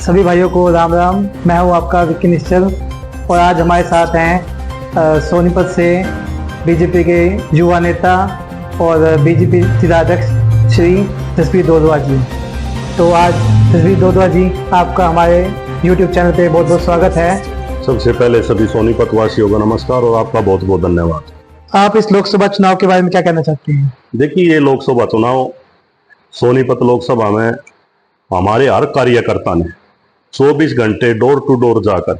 सभी भाइयों को राम राम। मैं हूं आपका विक्की निश्चल और आज हमारे साथ हैं सोनीपत से बीजेपी के युवा नेता और बीजेपी जिलाध्यक्ष श्री जसवीर दोदवा जी। तो आज जसवीर दोदवा जी, आपका हमारे YouTube चैनल पे बहुत बहुत स्वागत है। सबसे पहले सभी सोनीपत वासियों को नमस्कार और आपका बहुत बहुत धन्यवाद। आप इस लोकसभा चुनाव के बारे में क्या कहना चाहते हैं? देखिए, ये लोकसभा चुनाव सोनीपत लोकसभा में हमारे हर कार्यकर्ता ने 24 घंटे डोर टू डोर जाकर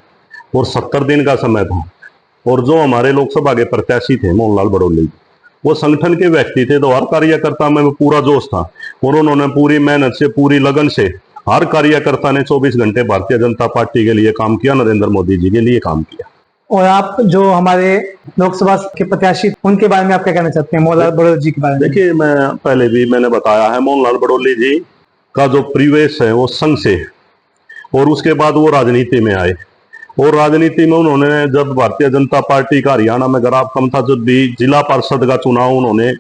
और 70 दिन का समय था, और जो हमारे लोकसभा के प्रत्याशी थे मोहनलाल बड़ोली, वो संगठन के व्यक्ति थे, तो हर कार्यकर्ता में पूरा जोश था और उन्होंने पूरी मेहनत से, पूरी लगन से हर कार्यकर्ता ने 24 घंटे भारतीय जनता पार्टी के लिए काम किया, नरेंद्र मोदी जी के लिए काम किया। और आप जो हमारे लोकसभा के प्रत्याशी, उनके बारे में आप क्या कहना चाहते हैं, मोहनलाल बड़ोली जी के बारे में? देखिए, मैं पहले भी मैंने बताया है, मोहनलाल बड़ोली जी का जो परिवेश है वो संघ से, और उसके बाद वो राजनीति में आए, और राजनीति में उन्होंने जब भारतीय जनता पार्टी का हरियाणा में ग्राफ कम था, जब भी जिला पार्षद का चुनाव उन्होंने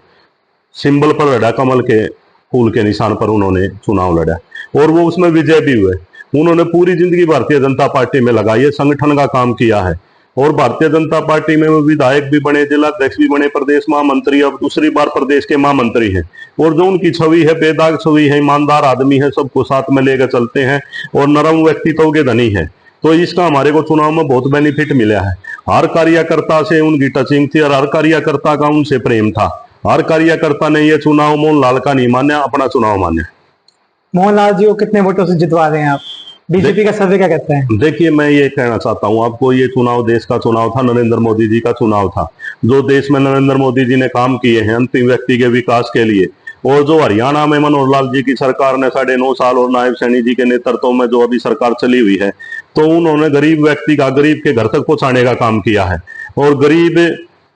सिंबल पर लड़ा, कमल के फूल के निशान पर उन्होंने चुनाव लड़ा और वो उसमें विजय भी हुए। उन्होंने पूरी जिंदगी भारतीय जनता पार्टी में लगाई है, संगठन का काम किया है, और भारतीय जनता पार्टी में वो विधायक भी बने, जिलाध्यक्ष भी बने, प्रदेश महामंत्री, अब दूसरी बार प्रदेश के महामंत्री हैं। और जो उनकी छवि है, बेदाग छवि है, ईमानदार आदमी है, सबको साथ में लेकर चलते हैं और नरम व्यक्तित्व के धनी है, तो इसका हमारे को चुनाव में बहुत बेनिफिट मिला है। हर कार्यकर्ता से उनकी टचिंग थी और हर कार्यकर्ता का उनसे प्रेम था। हर कार्यकर्ता ने यह चुनाव मोहनलाल का नहीं माना, अपना चुनाव माना। मोहनलाल जी को कितने वोटों से जितवा रहे हैं आप? बीजेपी का सर्वे क्या कहता है? देखिए, मैं ये कहना चाहता हूँ आपको, ये चुनाव देश का चुनाव था, नरेंद्र मोदी जी का चुनाव था। जो देश में नरेंद्र मोदी जी ने काम किए हैं अंतिम व्यक्ति के विकास के लिए, और जो हरियाणा में मनोहर लाल जी की सरकार ने 9.5 साल और नायब सैनी जी के नेतृत्व में जो अभी सरकार चली हुई है, तो उन्होंने गरीब व्यक्ति का, गरीब के घर तक पहुंचाने का काम किया है। और गरीब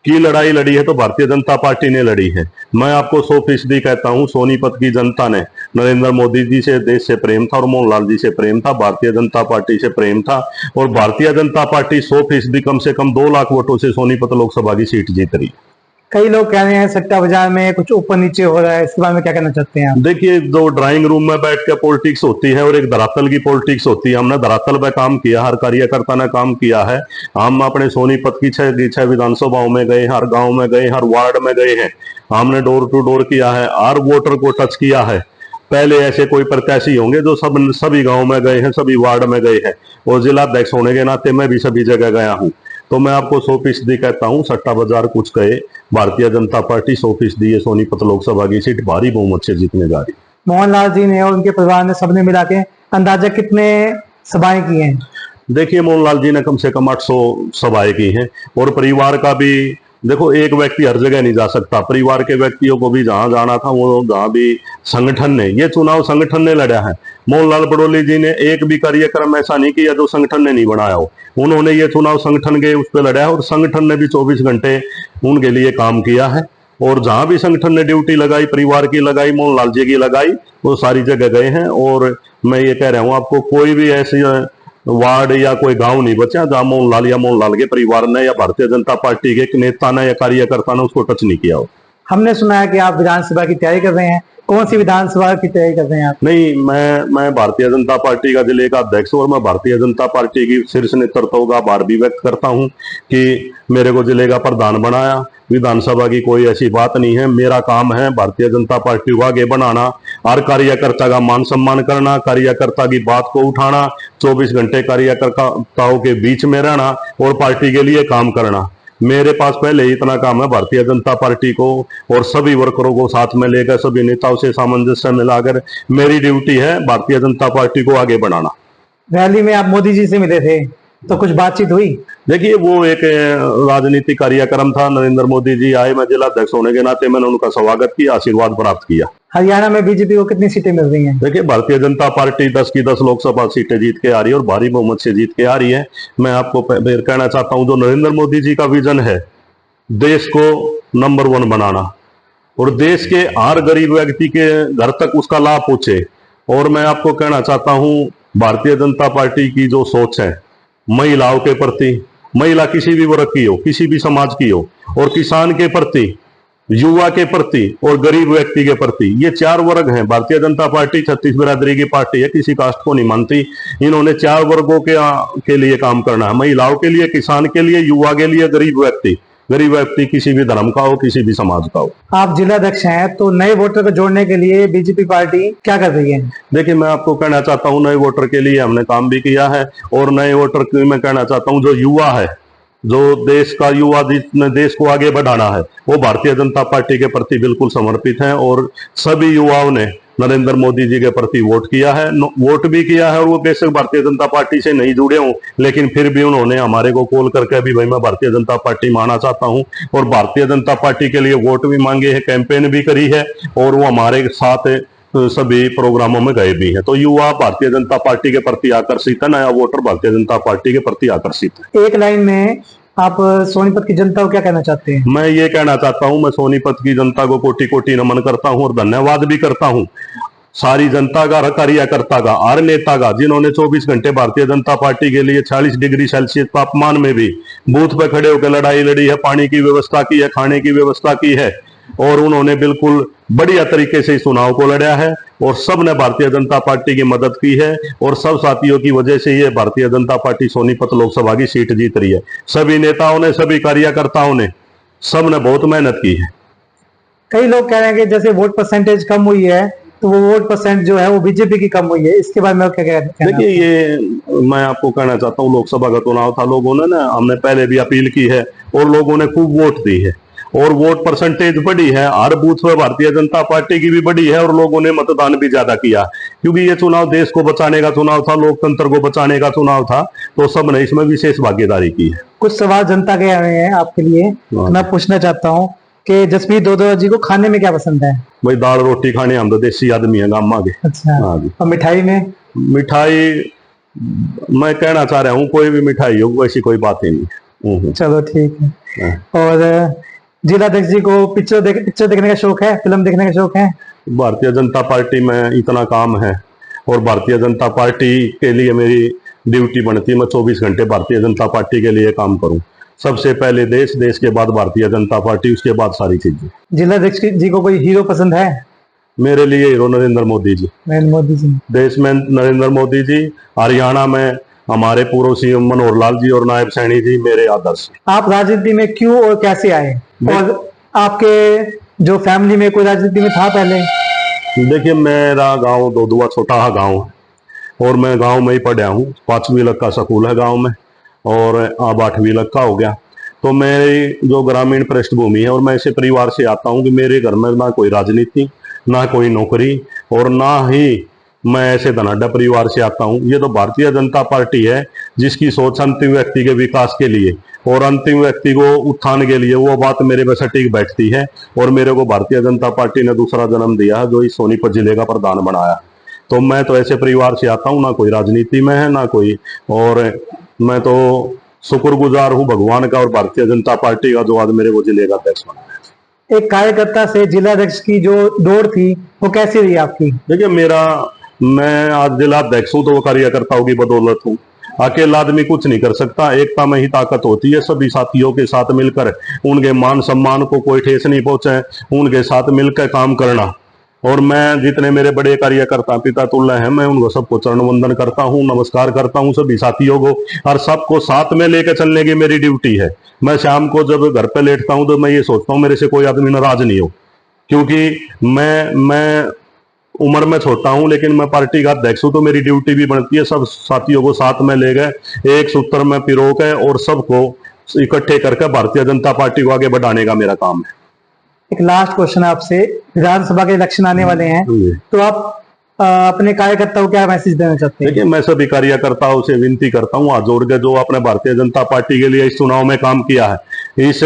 की लड़ाई लड़ी है तो भारतीय जनता पार्टी ने लड़ी है। मैं आपको 100% कहता हूं, सोनीपत की जनता ने नरेंद्र मोदी जी से, देश से प्रेम था, और मोहनलाल जी से प्रेम था, भारतीय जनता पार्टी से प्रेम था, और भारतीय जनता पार्टी 100% कम से कम 2 लाख वोटों से सोनीपत लोकसभा की सीट जीत रही। कई लोग कह रहे हैं सट्टा बाजार में कुछ ऊपर नीचे हो रहा है, इसके बारे में क्या कहना चाहते हैं आप? देखिए, दो ड्राइंग रूम में बैठ के पॉलिटिक्स होती है और एक धरातल की पॉलिटिक्स होती है। हमने धरातल पे काम किया, हर कार्यकर्ता ने काम किया है। हम अपने सोनीपत की 6 विधानसभाओं में गए, हर गांव में गए, हर वार्ड में गए हैं। हमने डोर टू डोर किया है, हर वोटर को टच किया है। पहले ऐसे कोई प्रत्याशी होंगे जो सभी गाँव में गए हैं, सभी वार्ड में गए हैं, और जिलाध्यक्ष होने के नाते मैं भी सभी जगह गया हूँ। तो मैं आपको 100% कहता हूँ, सट्टा बाजार कुछ कहे, भारतीय जनता पार्टी 100% ये सोनीपत लोकसभा की सीट भारी बहुमत से जीतने जा रही। मोहनलाल जी ने और उनके परिवार ने, सबने मिला के अंदाजा कितने सभाएं की हैं? देखिए, मोहनलाल जी ने कम से कम 800 सभाएं की हैं, और परिवार का भी देखो, एक व्यक्ति हर जगह नहीं जा सकता, परिवार के व्यक्तियों को भी जहां जाना था वो, जहां भी संगठन ने, ये चुनाव संगठन ने लड़ा है। मोहनलाल बड़ोली जी ने एक भी कार्यक्रम ऐसा नहीं किया जो संगठन ने नहीं बनाया हो। उन्होंने ये चुनाव संगठन के उस पर लड़ा है, और संगठन ने भी 24 घंटे उनके लिए काम किया है, और जहां भी संगठन ने ड्यूटी लगाई, परिवार की लगाई, मोहनलाल जी की लगाई, वो सारी जगह गए हैं। और मैं ये कह रहा हूँ आपको, कोई भी ऐसी वार्ड या कोई गांव नहीं बचा जहां मोहनलाल या मोहनलाल के परिवार ने या भारतीय जनता पार्टी के नेता ने या कार्यकर्ता ने उसको टच नहीं किया हो। हमने सुना है कि आप विधानसभा की तैयारी कर रहे हैं, कौन सी विधानसभा की तैयारी कर रहे हैं आप? नहीं, मैं भारतीय जनता पार्टी का जिले का अध्यक्ष, और मैं भारतीय जनता पार्टी की शीर्ष नेतृत्व का आभार भी व्यक्त करता हूं कि मेरे को जिले का प्रधान बनाया। विधानसभा की कोई ऐसी बात नहीं है, मेरा काम है भारतीय जनता पार्टी को आगे बढ़ाना, हर कार्यकर्ता का मान सम्मान करना, कार्यकर्ता की बात को उठाना, 24 घंटे कार्यकर्ताओं के बीच में रहना और पार्टी के लिए काम करना। मेरे पास पहले ही इतना काम है, भारतीय जनता पार्टी को और सभी वर्करों को साथ में लेकर, सभी नेताओं से सामंजस्य मिलाकर मेरी ड्यूटी है भारतीय जनता पार्टी को आगे बढ़ाना। रैली में आप मोदी जी से मिले थे, तो कुछ बातचीत हुई? देखिए, वो एक राजनीतिक कार्यक्रम था, नरेंद्र मोदी जी आए, मैं जिलाध्यक्ष होने के नाते मैंने उनका स्वागत किया, आशीर्वाद प्राप्त किया। हरियाणा में बीजेपी को कितनी सीटें मिल रही हैं? देखिए, भारतीय जनता पार्टी 10 की 10 लोकसभा सीटें जीत के आ रही है और भारी बहुमत से जीत के आ रही है। मैं आपको फिर कहना चाहता हूं, जो नरेंद्र मोदी जी का विजन है, देश को नंबर 1 बनाना और देश के हर गरीब व्यक्ति के घर तक उसका लाभ पहुंचे। और मैं आपको कहना चाहता हूं, भारतीय जनता पार्टी की जो सोच है महिलाओं के प्रति, महिला किसी भी वर्ग की हो, किसी भी समाज की हो, और किसान के प्रति, युवा के प्रति और गरीब व्यक्ति के प्रति, ये चार वर्ग हैं। भारतीय जनता पार्टी छत्तीस बिरादरी की पार्टी है, किसी कास्ट को नहीं मानती। इन्होंने चार वर्गों के लिए काम करना है, महिलाओं के लिए, किसान के लिए, युवा के लिए, गरीब व्यक्ति किसी भी धर्म का हो, किसी भी समाज का हो। आप जिलाध्यक्ष हैं, तो नए वोटर को जोड़ने के लिए बीजेपी पार्टी क्या कर रही है? देखिए, मैं आपको कहना चाहता हूँ, नए वोटर के लिए हमने काम भी किया है, और नए वोटर के मैं कहना चाहता हूँ, जो युवा है, जो देश का युवा जिसने देश को आगे बढ़ाना है, वो भारतीय जनता पार्टी के प्रति बिल्कुल समर्पित है। और सभी युवाओं ने नरेंद्र मोदी जी के प्रति वोट किया है, वोट भी किया है। और वो बेशक भारतीय जनता पार्टी से नहीं जुड़े हों, लेकिन फिर भी उन्होंने हमारे को कॉल करके भी भाई मैं भारतीय जनता पार्टी मानना चाहता हूं, और भारतीय जनता पार्टी के लिए वोट भी मांगे हैं, कैंपेन भी करी है, और वो हमारे साथ सभी प्रोग्रामों में गए भी हैं। तो युवा भारतीय जनता पार्टी के प्रति आकर्षित है, नया वोटर भारतीय जनता पार्टी के प्रति आकर्षित है। एक लाइन में आप सोनीपत की जनता को क्या कहना चाहते हैं? मैं ये कहना चाहता हूं, मैं सोनीपत की जनता को कोटि कोटि नमन करता हूं और धन्यवाद भी करता हूं। सारी जनता का, कार्यकर्ता का, हर नेता का, जिन्होंने 24 घंटे भारतीय जनता पार्टी के लिए 40 डिग्री सेल्सियस तापमान में भी बूथ पे खड़े होकर लड़ाई लड़ी है, पानी की व्यवस्था की है, खाने की व्यवस्था की है, और उन्होंने बिल्कुल बढ़िया तरीके से इस चुनाव को लड़ा है, और सब ने भारतीय जनता पार्टी की मदद की है, और सब साथियों की वजह से ये भारतीय जनता पार्टी सोनीपत लोकसभा की सीट जीत रही है। सभी नेताओं ने, सभी कार्यकर्ताओं ने, सब ने बहुत मेहनत की है। कई लोग कह रहे हैं कि जैसे वोट परसेंटेज कम हुई है, तो वो वोट परसेंट जो है वो बीजेपी की कम हुई है, इसके बारे में क्या कहना है? देखिए, ये मैं आपको कहना चाहता हूँ, लोकसभा का चुनाव था, लोगों ने ना, हमने पहले भी अपील की है, और लोगों ने खूब वोट दी है, और वोट परसेंटेज बढ़ी है, हर बूथ पर भारतीय जनता पार्टी की भी बढ़ी है, और लोगों ने मतदान भी ज्यादा किया, क्योंकि ये चुनाव देश को बचाने का चुनाव था, लोकतंत्र को बचाने का चुनाव था, तो सबने इसमें विशेष भागीदारी की है। कुछ सवाल जनता के आए हैं आपके लिए, मैं पूछना चाहता हूँ कि जसप्रीत दोदोला जी को खाने में क्या पसंद है? भाई दाल रोटी खाने, हम तो देसी आदमी है, गामा के। अच्छा, हाँ जी। और मिठाई में? मिठाई मैं कहना चाह रहा हूँ, कोई भी मिठाई हो, वैसी कोई बात ही नहीं। चलो ठीक है। और जिलाध्यक्ष जी को पिक्चर देखने का शौक है, फिल्म देखने का शौक है? भारतीय जनता पार्टी में इतना काम है, और भारतीय जनता पार्टी के लिए मेरी ड्यूटी बनती है, मैं 24 घंटे भारतीय जनता पार्टी के लिए काम करूं। सबसे पहले देश, देश के बाद भारतीय जनता पार्टी, उसके बाद सारी चीजें। जिलाध्यक्ष जी को कोई हीरो पसंद है? मेरे लिए हीरो नरेंद्र मोदी जी। नरेंद्र मोदी जी। देश में नरेंद्र मोदी जी, हरियाणा में हमारे पूर्व सीएम मनोहर लाल जी और नायब सैनी जी मेरे आदर्श। आप राजनीति में क्यों और कैसे आए, और आपके जो फैमिली में कोई राजनीति में था पहले? देखिए, मेरा गांव दोदुआ छोटा गांव है, और मैं गांव में ही पढ़ा हूँ। 5वीं तक का स्कूल है गांव में, और अब 8वीं तक का हो गया। तो मेरी जो ग्रामीण पृष्ठभूमि है, और मैं ऐसे परिवार से आता हूँ कि मेरे घर में ना कोई राजनीति, ना कोई नौकरी, और ना ही मैं ऐसे धनाढ़ परिवार से आता हूँ। ये तो भारतीय जनता पार्टी है जिसकी सोच अंतिम व्यक्ति के विकास के लिए और अंतिम व्यक्ति को उत्थान के लिए, वो बात मेरे पे सटीक बैठती है। और मेरे को भारतीय जनता पार्टी ने दूसरा जन्म दिया है, जो इस सोनीपत जिले का प्रधान बनाया। तो मैं तो ऐसे परिवार से आता हूँ, ना कोई राजनीति में है, ना कोई, और मैं तो शुक्रगुजार हूँ भगवान का और भारतीय जनता पार्टी का, जो आज मेरे को जिले का अध्यक्ष बनाया। एक कार्यकर्ता से जिलाध्यक्ष की जो दौड़ थी, वो कैसी रही आपकी? देखिए, मैं आज जिला अध्यक्ष हूँ, तो वो कार्यकर्ताओं की बदौलत हूँ। अकेला आदमी कुछ नहीं कर सकता, एकता में ही ताकत होती है। सभी साथियों के साथ मिलकर उनके मान सम्मान को कोई ठेस नहीं पहुंचे, उनके साथ मिलकर काम करना। और मैं जितने मेरे बड़े कार्यकर्ता पिता तुल्य हैं, मैं उनको सबको चरण वंदन करता हूं, नमस्कार करता हूं सभी साथियों को, और सबको साथ में लेकर चलने की मेरी ड्यूटी है। मैं शाम को जब घर पे लेटता हूं, तो मैं ये सोचता हूं मेरे से कोई आदमी नाराज नहीं हो, क्योंकि मैं उम्र में छोटा हूं, लेकिन मैं पार्टी का अध्यक्ष हूं, तो मेरी ड्यूटी भी बनती है सब साथियों को साथ में ले गए, एक सूत्र में पिरो के, और सबको इकट्ठे करके भारतीय जनता पार्टी को आगे बढ़ाने का मेरा काम है। एक लास्ट क्वेश्चन आपसे, विधानसभा के इलेक्शन आने वाले हैं, तो आप अपने कार्यकर्ताओं को क्या मैसेज देना चाहते हैं? देखिए, मैं सभी कार्यकर्ताओं से विनती करता हूँ, हाथ जोड़ के, जो आपने भारतीय जनता पार्टी के लिए इस चुनाव में काम किया है, इस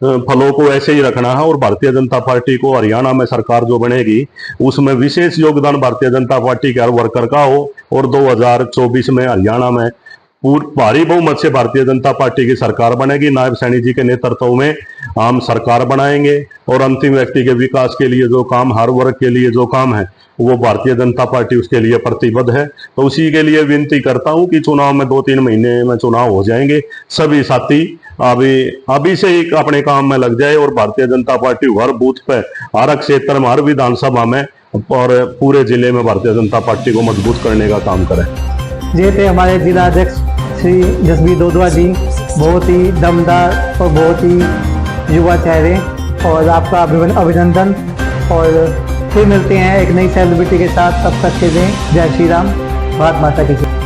फलों को ऐसे ही रखना है। और भारतीय जनता पार्टी को हरियाणा में सरकार जो बनेगी, उसमें विशेष योगदान भारतीय जनता पार्टी के हर वर्कर का हो, और 2024 में हरियाणा में भारी बहुमत से भारतीय जनता पार्टी की सरकार बनेगी। नायब सैनी जी के नेतृत्व में हम सरकार बनाएंगे और अंतिम व्यक्ति के विकास के लिए जो काम, हर वर्ग के लिए जो काम है, वो भारतीय जनता पार्टी उसके लिए प्रतिबद्ध है। तो उसी के लिए विनती करता हूं कि चुनाव में 2-3 महीने में चुनाव हो जाएंगे, सभी साथी अभी से ही अपने काम में लग जाए और भारतीय जनता पार्टी हर बूथ पे, हर क्षेत्र में, हर विधानसभा में और पूरे जिले में भारतीय जनता पार्टी को मजबूत करने का काम करें। ये थे हमारे जिला अध्यक्ष श्री जसबीर दोदवा जी, बहुत ही दमदार और बहुत ही युवा चेहरे, और आपका अभिनंदन। और फिर मिलते हैं एक नई सेलिब्रिटी के साथ, तब तक के लिए जय श्री राम, भारत माता की जय।